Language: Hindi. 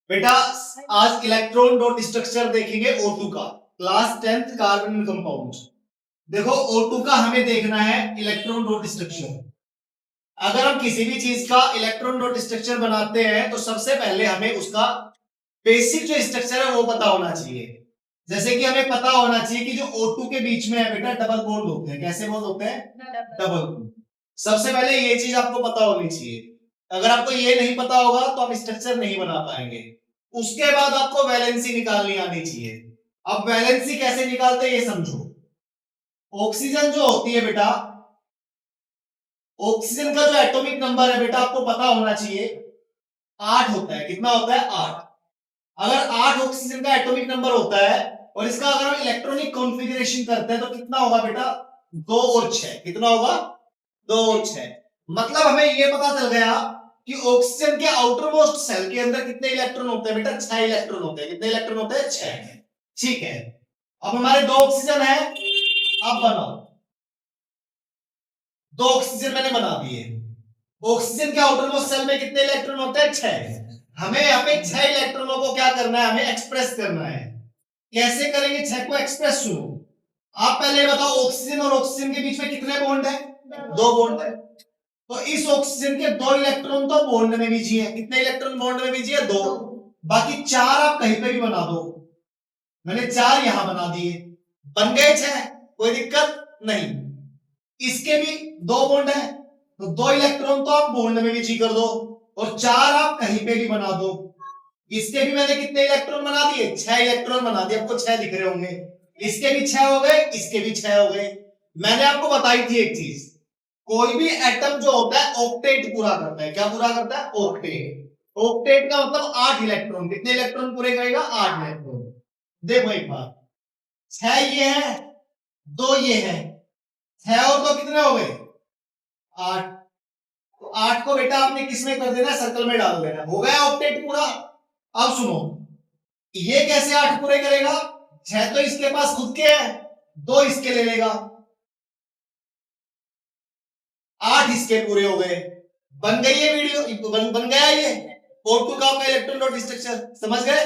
बेटा आज इलेक्ट्रॉन डॉट स्ट्रक्चर देखेंगे O2 का, क्लास 10th कार्बन कंपाउंड। देखो O2 का हमें देखना है इलेक्ट्रॉन डॉट स्ट्रक्चर। अगर हम किसी भी चीज का इलेक्ट्रॉन डॉट स्ट्रक्चर बनाते हैं तो सबसे पहले हमें उसका बेसिक जो स्ट्रक्चर है वो पता होना चाहिए। जैसे कि हमें पता होना चाहिए कि जो O2 के बीच में है बेटा डबल बॉन्ड होते हैं। कैसे बॉन्ड होते हैं? Double bond. सबसे पहले ये चीज आपको पता होनी चाहिए। अगर आपको ये नहीं पता होगा तो आप स्ट्रक्चर नहीं बना पाएंगे। उसके बाद आपको वैलेंसी निकालनी आनी चाहिए। अब वैलेंसी कैसे निकालते हैं ये समझो। ऑक्सीजन जो होती है बेटा, ऑक्सीजन का जो एटॉमिक नंबर है बेटा आपको पता होना चाहिए 8 होता है। कितना होता है? 8। अगर 8 ऑक्सीजन का एटॉमिक नंबर होता है और इसका अगर हम इलेक्ट्रॉनिक कॉन्फ़िगरेशन करते हैं तो कितना होगा बेटा? 2 और 6। कितना होगा? 2 और 6। मतलब हमें ये पता चल गया कि ऑक्सीजन के आउटर मोस्ट सेल के अंदर कितने इलेक्ट्रॉन होते हैं बेटा? 6 इलेक्ट्रॉन होते हैं। कितने इलेक्ट्रॉन होते हैं? 6। ठीक है। अब हमारे 2 ऑक्सीजन है। अब बनाओ। 2 ऑक्सीजन मैंने बना दिए। ऑक्सीजन के आउटर मोस्ट सेल में कितने इलेक्ट्रॉन होते हैं? 6। हमें यहाँ पे 6 इलेक्ट्रॉनों को क्या करना है? हमें एक्सप्रेस करना है। कैसे करेंगे 6 को एक्सप्रेस? सुनो, आप पहले बताओ ऑक्सीजन और ऑक्सीजन के बीच में कितने बॉन्ड है? 2 बॉन्ड है। तो इस ऑक्सीजन के 2 इलेक्ट्रॉन तो बॉन्ड में बीजी है। कितने इलेक्ट्रॉन बॉन्ड में बीजी है? 2। बाकी 4 आप कहीं पे भी बना दो। मैंने 4 यहां बना दिए, बन गए 6। कोई दिक्कत नहीं। इसके भी 2 बॉन्ड है तो 2 इलेक्ट्रॉन तो आप बॉन्ड में बीजी कर दो और 4 आप कहीं पे भी बना दो। इसके भी मैंने कितने इलेक्ट्रॉन बना दिए? 6 इलेक्ट्रॉन बना दिए। आपको 6 दिख रहे होंगे। इसके भी 6 हो गए, इसके भी 6 हो गए। मैंने आपको बताई थी एक चीज, कोई भी एटम जो होता है ऑक्टेट पूरा करता है। क्या पूरा करता है? ऑक्टेट। ऑक्टेट का मतलब 8 इलेक्ट्रॉन। कितने इलेक्ट्रॉन पूरे करेगा? 8 इलेक्ट्रॉन। देखो एक बात, 6 ये है, 2 ये है, 6 और 2 कितने हो गए? 8। तो 8 को बेटा आपने किसमें कर देना? सर्कल में डाल देना। हो गया ऑक्टेट पूरा। अब सुनो, ये कैसे 8 पूरे करेगा? 6 तो इसके पास खुद के है, 2 इसके ले लेगा, 8 इसके पूरे हो गए। बन गई ये वीडियो, बन गया ये O2 का इलेक्ट्रॉन डॉट स्ट्रक्चर। समझ गए?